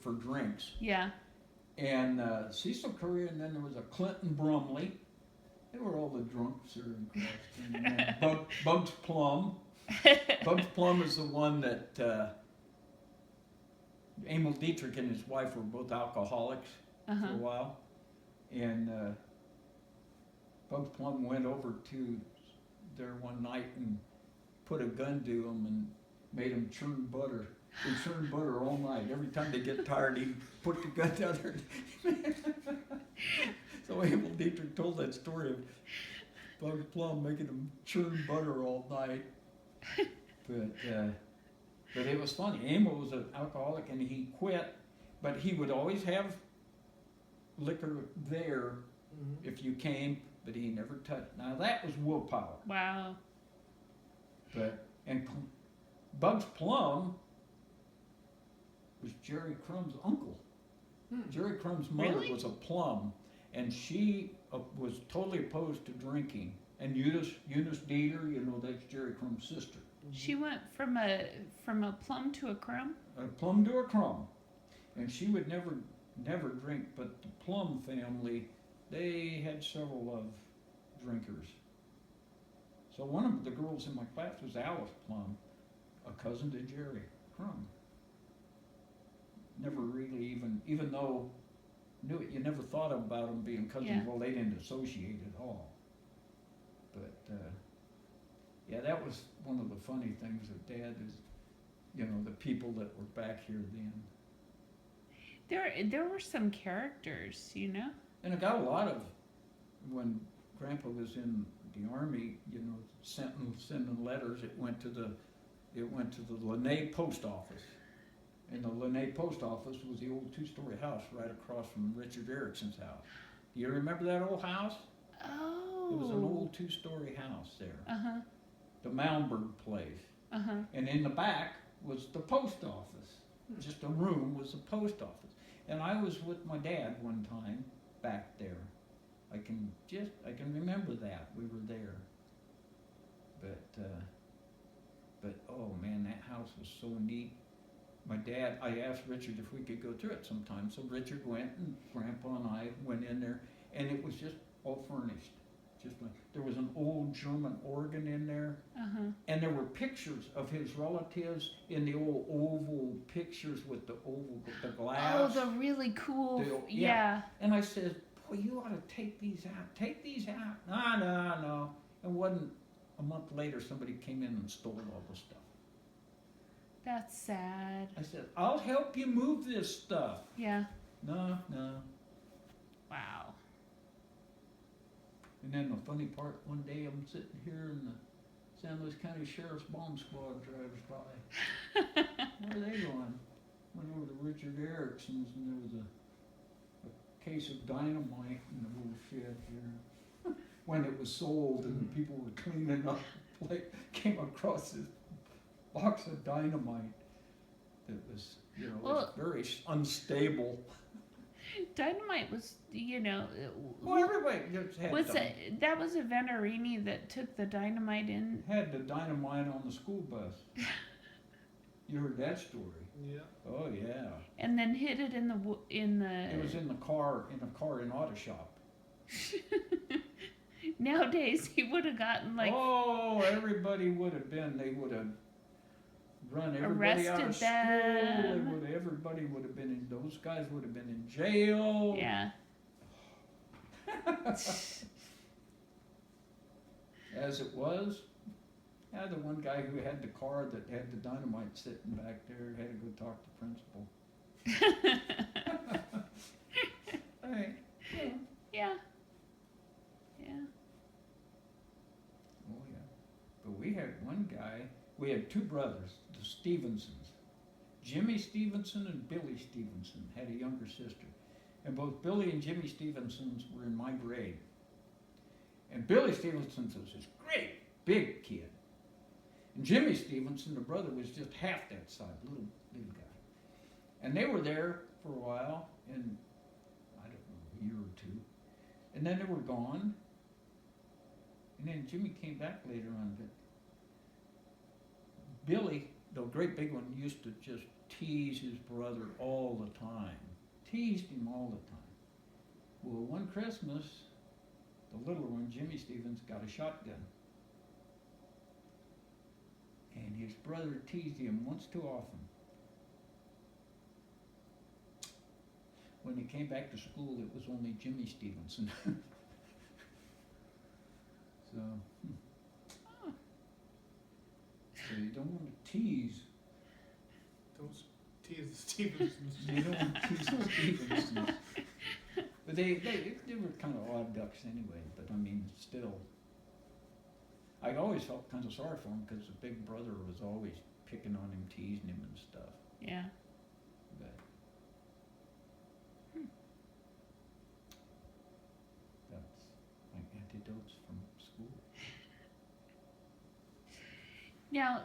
for drinks. Yeah. And Cecil Curry, and then there was a Clinton Brumley. They were all the drunks there in Crofton. And then Bugs Plum. Bugs Plum is the one that Emil Dietrich and his wife were both alcoholics for a while. And Bugs Plum went over to there one night and put a gun to him and made him churn butter. He churned butter all night. Every time they get tired, he'd put the gun down there. So Emil Dietrich told that story of Bugs Plum making him churn butter all night. But it was funny. Emil was an alcoholic and he quit, but he would always have liquor there if you came, but he never touched. Now that was willpower. Wow. And Bugs Plum was Jerry Crumb's uncle. Jerry Crumb's mother was a Plum, and she was totally opposed to drinking. And Eunice Dieter, that's Jerry Crumb's sister. She went from a plum to a crumb? A Plum to a Crumb. And she would never drink, but the Plum family, they had several of drinkers. So one of the girls in my class was Alice Plum, a cousin to Jerry Crumb. Never really even though knew it, you never thought about them being cousins. Yeah. Well, they didn't associate at all. But yeah, that was one of the funny things of Dad is, the people that were back here then. There were some characters, And I got a lot of when Grandpa was in the Army, sending letters. It went to the Lanay post office. And the Lanay post office was the old two-story house right across from Richard Erickson's house. Do you remember that old house? Oh. It was an old two-story house there. Uh-huh. The Moundberg place. Uh-huh. And in the back was the post office. Just a room was the post office. And I was with my dad one time back there. I can remember that. We were there. But oh man, that house was so neat. My dad, I asked Richard if we could go through it sometime. So Richard went, and Grandpa and I went in there, and it was just all furnished. There was an old German organ in there, and there were pictures of his relatives in the old oval pictures with the glass. Oh, the really cool, yeah. And I said, boy, you ought to take these out. Take these out. No. And wasn't a month later, somebody came in and stole all the stuff. That's sad. I said, I'll help you move this stuff. Yeah. No. Wow. And then the funny part, one day I'm sitting here and the San Luis County Sheriff's Bomb Squad drives by. Where are they going? Went over to Richard Erickson's and there was a case of dynamite in the little shed here. When it was sold and people were cleaning up, came across this box of dynamite that was, was very unstable. Dynamite was, Well, everybody just had dynamite. That was a Venerini that took the dynamite in? Had the dynamite on the school bus. You heard that story? Yeah. Oh yeah. And then hid it in the. It was in the car in auto shop. Nowadays, he would have gotten Oh, everybody would have been. They would have run everybody out of school. Everybody would have been in. Those guys would have been in jail. Yeah. As it was, the one guy who had the car that had the dynamite sitting back there had to go talk to the principal. All right. Yeah. Oh yeah. But we had one guy. We had two brothers, the Stevensons. Jimmy Stevenson and Billy Stevenson had a younger sister. And both Billy and Jimmy Stevensons were in my grade. And Billy Stevenson was this great, big kid. And Jimmy Stevenson, the brother, was just half that size, little guy. And they were there for a while, and I don't know, a year or two. And then they were gone. And then Jimmy came back later on, but Billy, the great big one, used to just tease his brother all the time. Teased him all the time. Well, one Christmas, the little one, Jimmy Stevens, got a shotgun. And his brother teased him once too often. When he came back to school, it was only Jimmy Stevenson. So, so you don't want to tease. Don't tease the Stevensons. You don't want to tease the Stevensons. But they were kind of odd ducks anyway. But I mean, still, I always felt kind of sorry for him because the big brother was always picking on him, teasing him and stuff. Yeah. But that's my antidotes from school. Now,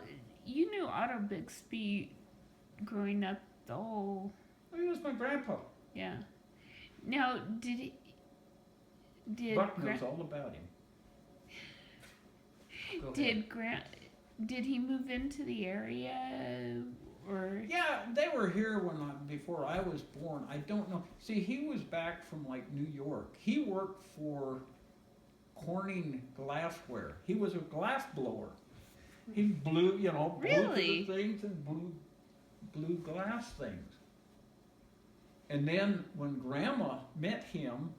you knew Otto Bixby growing up the whole, Oh, he was my grandpa. yeah. Now, did Buck knows all about him. Go ahead. Did he move into the area or? Yeah, they were here before I was born. I don't know. See, he was back from like New York. He worked for Corning Glassware. He was a glass blower. He blew, blew Really? the things and blew glass things. And then when Grandma met him,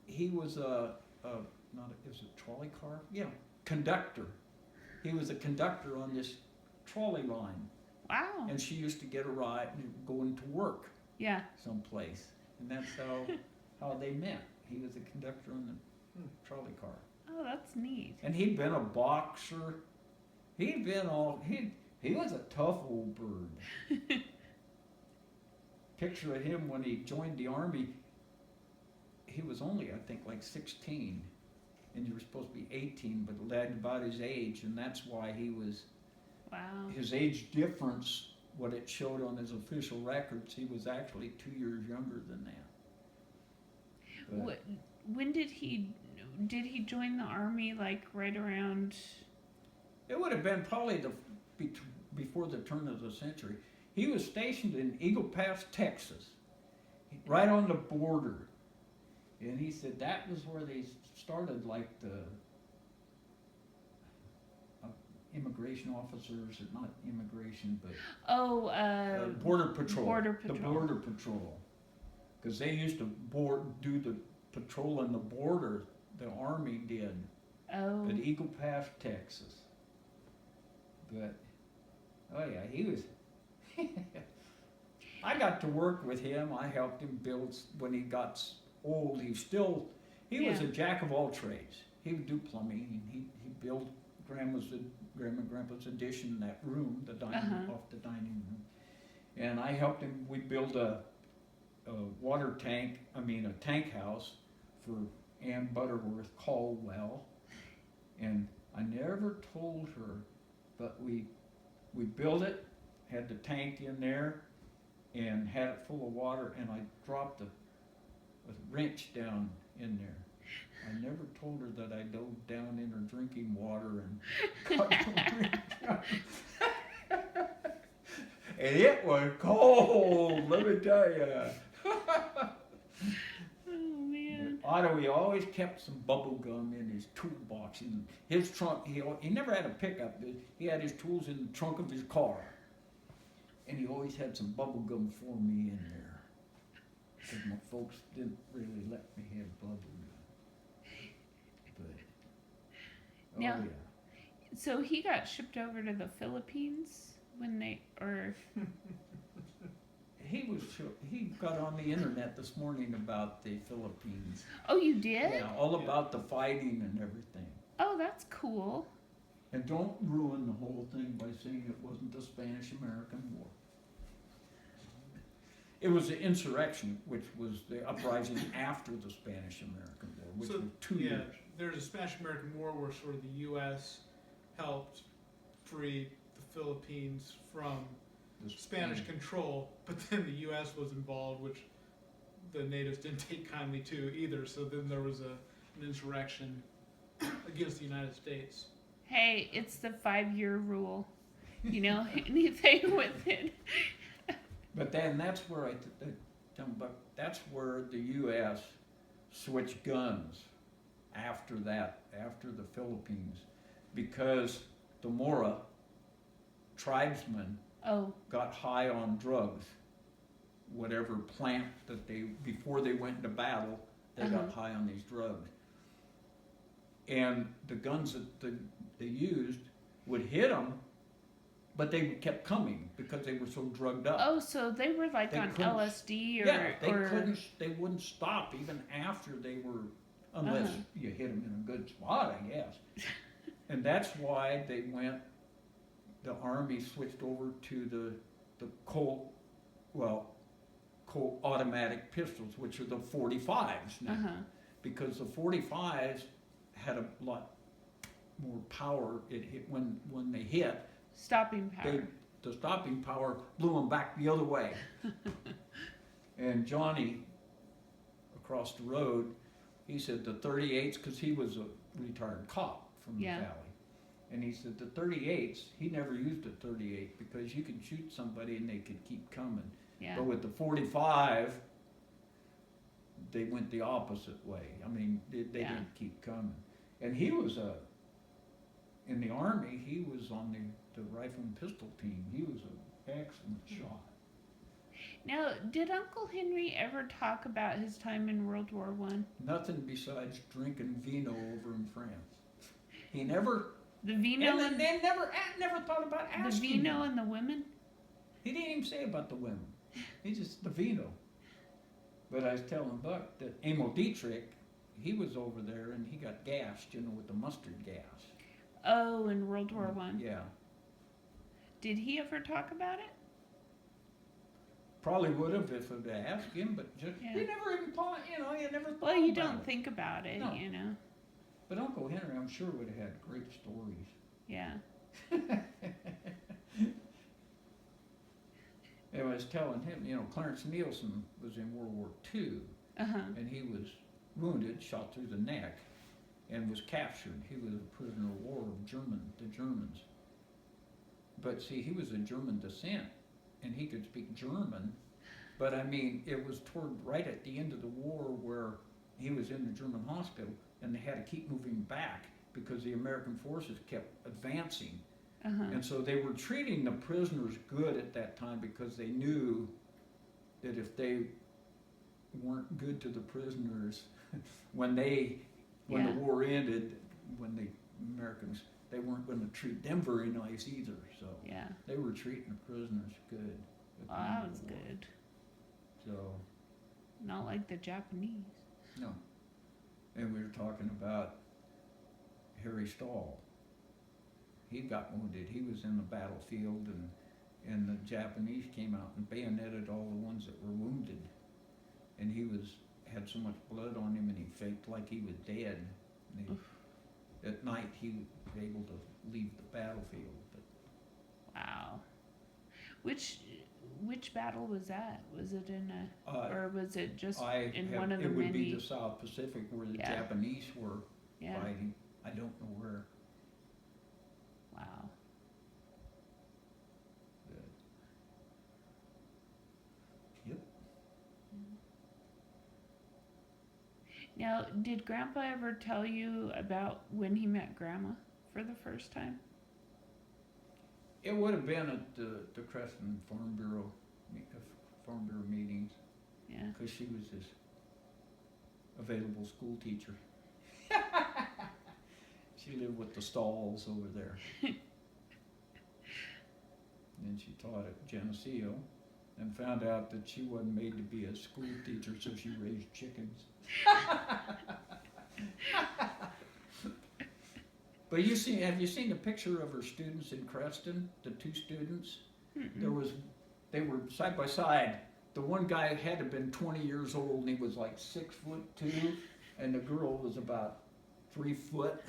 he was it was a trolley car? Yeah, conductor. He was a conductor on this trolley line. Wow. And she used to get a ride and go into work Yeah. someplace. And that's how they met. He was a conductor on the trolley car. Oh, that's neat. And he'd been a boxer. He was a tough old bird. Picture of him when he joined the Army. He was only, I think, like 16. And you were supposed to be 18, but lied about his age. And that's why he was, Wow. his age difference, what it showed on his official records, he was actually 2 years younger than that. But When did he join the army? Like right around? it would have been probably before the turn of the century. He was stationed in Eagle Pass, Texas, right on the border. And he said that was where they started like the immigration officers, or not immigration, but Border Patrol. Border Patrol. The Border Patrol. Because they used to do the patrol on the border, the Army did, Oh. at Eagle Pass, Texas. But, oh yeah, he was, I got to work with him. I helped him build, when he got old, he was a jack of all trades. He would do plumbing, and he built Grandma and Grandpa's addition, that room, the dining, off the dining room. And I helped him, we built a tank house for Ann Butterworth Caldwell. And I never told her, but we built it, had the tank in there, and had it full of water, and I dropped a wrench down in there. I never told her that I dove down in her drinking water and cut the wrench out. And it was cold, let me tell you. Oh man. Otto, he always kept some bubble gum in his toolbox. In his trunk, he never had a pickup. He had his tools in the trunk of his car. And he always had some bubble gum for me in there. Because my folks didn't really let me have bubble gum. But, oh Now- yeah. So he got shipped over to the Philippines He got on the internet this morning about the Philippines. Oh, you did? Yeah, all about the fighting and everything. Oh, that's cool. And don't ruin the whole thing by saying it wasn't the Spanish-American War. It was the insurrection, which was the uprising after the Spanish-American War, which So, was 2 yeah, years. there's a Spanish-American War where sort of the U.S. helped free the Philippines from The Spanish control, but then the U.S. was involved, which the natives didn't take kindly to either. So then there was an insurrection against the United States. Hey, it's the 5-year rule. you know, anything with it. But then that's where that's where the U.S. switched guns after that, after the Philippines, because the Mora tribesmen Oh, got high on drugs. Whatever plant that before they went into battle, they got high on these drugs. And the guns that they used would hit them, but they kept coming because they were so drugged up. oh, so they were like They on couldn't- LSD or Yeah, or they wouldn't stop even after they were, unless you hit them in a good spot, I guess. And that's why the Army switched over to the Colt automatic pistols, which are the 45s now. Because the 45s had a lot more power. It hit when they hit, stopping power. the stopping power blew them back the other way. And Johnny, across the road, he said the 38s, because he was a retired cop from the valley, and he said the 38s, he never used a 38 because you could shoot somebody and they could keep coming. Yeah. But with the 45, they went the opposite way. I mean, they didn't keep coming. And he was in the Army, he was on the rifle and pistol team. He was an excellent shot. Now, did Uncle Henry ever talk about his time in World War One? Nothing besides drinking vino over in France. He never. The vino And they never thought about the asking vino him. and the women? He didn't even say about the women. He just the vino. But I was telling Buck that Emil Dietrich, he was over there and he got gassed, with the mustard gas. Oh, in World War One. Yeah. Did he ever talk about it? Probably would have if I'd asked him, but just he never even thought, you never thought Well, you about don't it. think about it, No. But Uncle Henry, I'm sure, would have had great stories. Yeah. I was telling him, Clarence Nielsen was in World War II, and he was wounded, shot through the neck, and was captured. He was a prisoner of war of the Germans. But see, he was of German descent, and he could speak German. But I mean, it was right at the end of the war where he was in the German hospital, and they had to keep moving back because the American forces kept advancing. And so they were treating the prisoners good at that time because they knew that if they weren't good to the prisoners, when the war ended, when the Americans, they weren't going to treat them very nice either. So they were treating the prisoners good. Well, that was good. So. Not like the Japanese. No. And we were talking about Harry Stahl. He got wounded. He was in the battlefield, and the Japanese came out and bayoneted all the ones that were wounded. And he had so much blood on him, and he faked like he was dead. And at night, he was able to leave the battlefield. But Wow. Which battle was that? Was it in or was it just in one of the it would many? be the South Pacific where the Japanese were fighting. I don't know where. Wow. But, yep. Now, did Grandpa ever tell you about when he met Grandma for the first time? It would have been at the Creston Farm Bureau meetings. Yeah. Because she was his available school teacher. She lived with the Stalls over there. And she taught at Geneseo and found out that she wasn't made to be a school teacher, so she raised chickens. But have you seen the picture of her students in Creston? The two students? They were side by side. The one guy had to have been 20 years old, and he was like 6'2", and the girl was about 3 foot.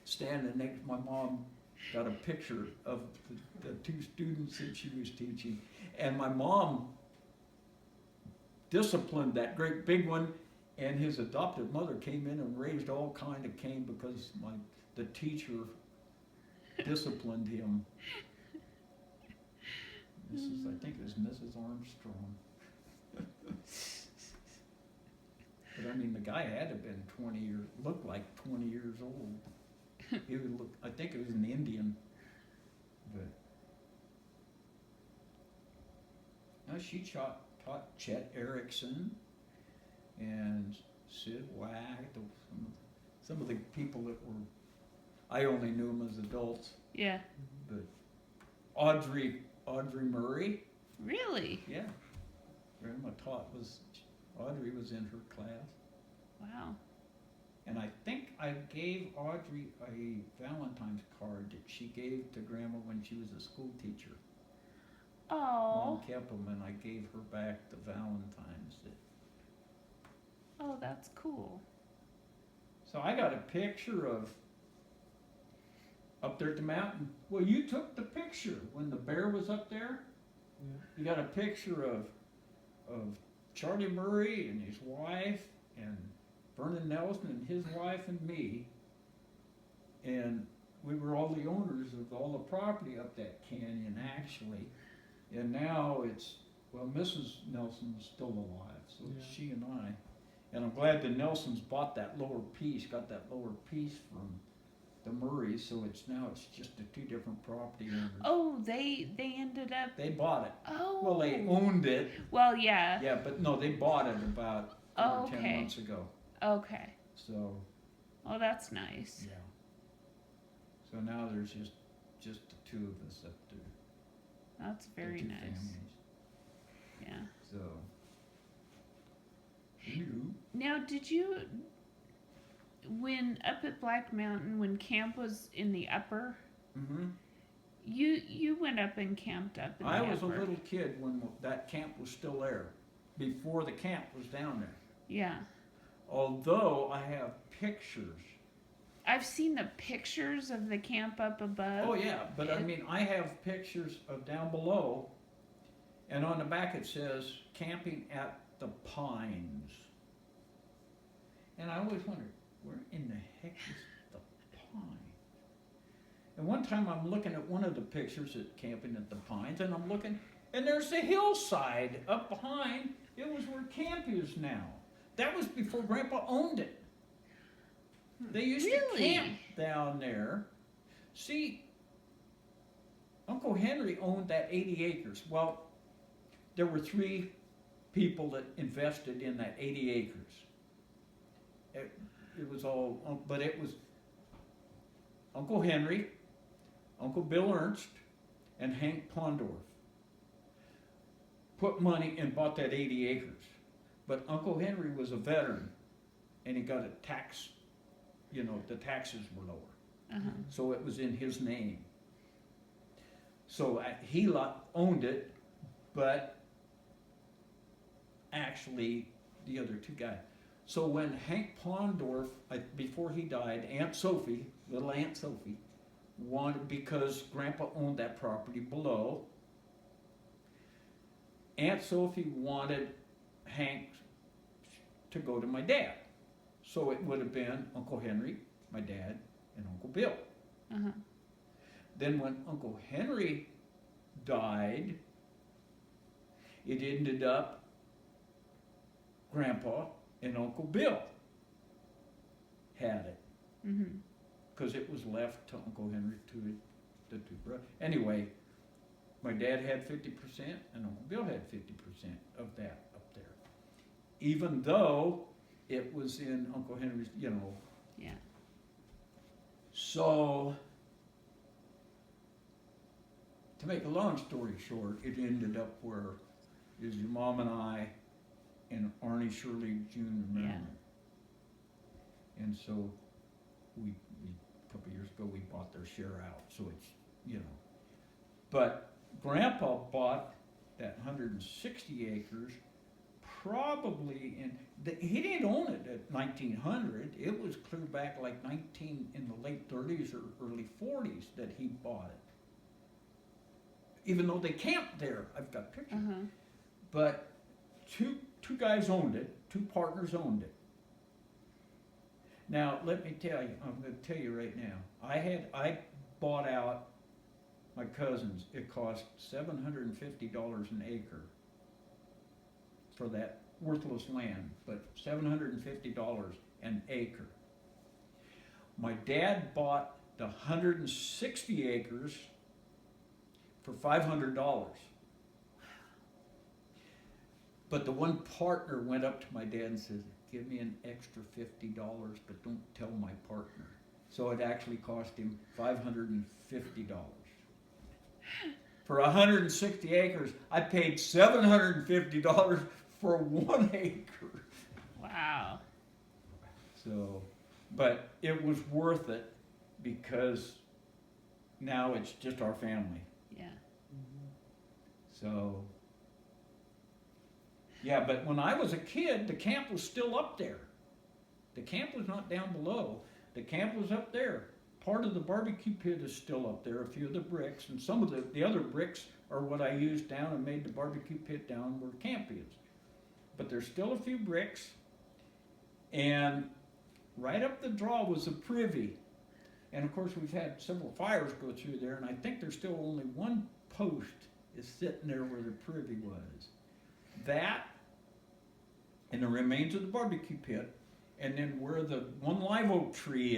Standing next, my mom got a picture of the two students that she was teaching, and my mom disciplined that great big one, and his adopted mother came in and raised all kind of Cain because the teacher disciplined him. I think it was Mrs. Armstrong. But I mean, the guy had to have been 20 years, looked like 20 years old. He would look, I think it was an Indian, but. No, she taught Chet Erickson and Sid Wack, some of the people that were, I only knew them as adults, Yeah. but Audrey Murray, Really? yeah. Grandma Audrey was in her class. Wow. And I think I gave Audrey a Valentine's card that she gave to Grandma when she was a school teacher. Oh. Mom kept them, and I gave her back the Valentine's. Oh, that's cool. So I got a picture of up there at the mountain. Well, you took the picture when the bear was up there. Yeah. You got a picture of Charlie Murray and his wife, and Vernon Nelson and his wife, and me. And we were all the owners of all the property up that canyon, actually. And now Mrs. Nelson's still alive, so it's Yeah. she and I. And I'm glad the Nelsons bought that lower piece, got that lower piece from the Murrays, so it's just the two different property owners. Oh, they ended up. They bought it. Oh. Well, they owned it. Well, yeah. Yeah, but no, they bought it about 10 Okay. months ago. Okay. So, Oh, that's nice. yeah. So now there's just the two of us up there. That's the very two nice. families. Yeah. So. You. Now, did you, when up at Black Mountain, when camp was in the upper, Mm-hmm. you went up and camped up in the I upper? was a little kid when that camp was still there, before the camp was down there. Yeah. Although I have pictures. I've seen the pictures of the camp up above. Oh yeah, but I mean, I have pictures of down below, and on the back it says camping at the Pines. And I always wondered, where in the heck is the Pines? And one time I'm looking at one of the pictures at camping at the Pines, and I'm looking, and there's a hillside up behind. It was where camp is now. That was before Grandpa owned it. They used to camp down there. See, Uncle Henry owned that 80 acres. Well, there were 3 people that invested in that 80 acres. It was all, but it was Uncle Henry, Uncle Bill Ernst, and Hank Pondorf put money and bought that 80 acres. But Uncle Henry was a veteran, and he got a tax, the taxes were lower. Uh-huh. So it was in his name. So he owned it, but actually the other 2 guys. So when Hank Pondorf, before he died, Aunt Sophie, little Aunt Sophie, wanted, because Grandpa owned that property below, Aunt Sophie wanted Hank to go to my dad. So it would have been Uncle Henry, my dad, and Uncle Bill. Uh-huh. Then when Uncle Henry died, it ended up Grandpa and Uncle Bill had it, Mm-hmm. because it was left to Uncle Henry, to the 2 brothers. Anyway, my dad had 50% and Uncle Bill had 50% of that up there. Even though it was in Uncle Henry's, Yeah. So, to make a long story short, it ended up where is your mom and I and Arnie Shirley Jr. Merriman. And so we a couple of years ago we bought their share out. So it's but Grandpa bought that 160 acres probably he didn't own it at 1900. It was clear back like in the late 30s or early 40s that he bought it. Even though they camped there, I've got pictures. Uh-huh. But two guys owned it, 2 partners owned it. Now let me tell you, I'm going to tell you right now. I bought out my cousins, it cost $750 an acre for that worthless land, but $750 an acre. My dad bought the 160 acres for $500. But the one partner went up to my dad and said, give me an extra $50, but don't tell my partner. So it actually cost him $550. For 160 acres, I paid $750 for 1 acre. Wow. So, but it was worth it because now it's just our family. Yeah. So, yeah, but when I was a kid, the camp was still up there. The camp was not down below. The camp was up there. Part of the barbecue pit is still up there, a few of the bricks, and some of the other bricks are what I used down and made the barbecue pit down where camp is. But there's still a few bricks, and right up the draw was a privy. And of course, we've had several fires go through there, and I think there's still only one post is sitting there where the privy was. That, and the remains of the barbecue pit, and then where the one live oak tree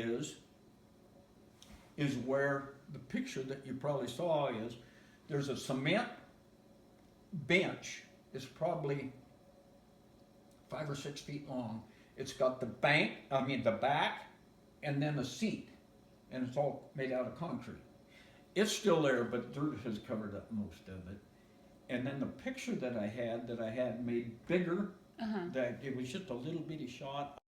is where the picture that you probably saw is. There's a cement bench. It's probably 5 or 6 feet long. It's got the back, and then a seat, and it's all made out of concrete. It's still there, but dirt has covered up most of it. And then the picture that I had made bigger, that it was just a little bitty shot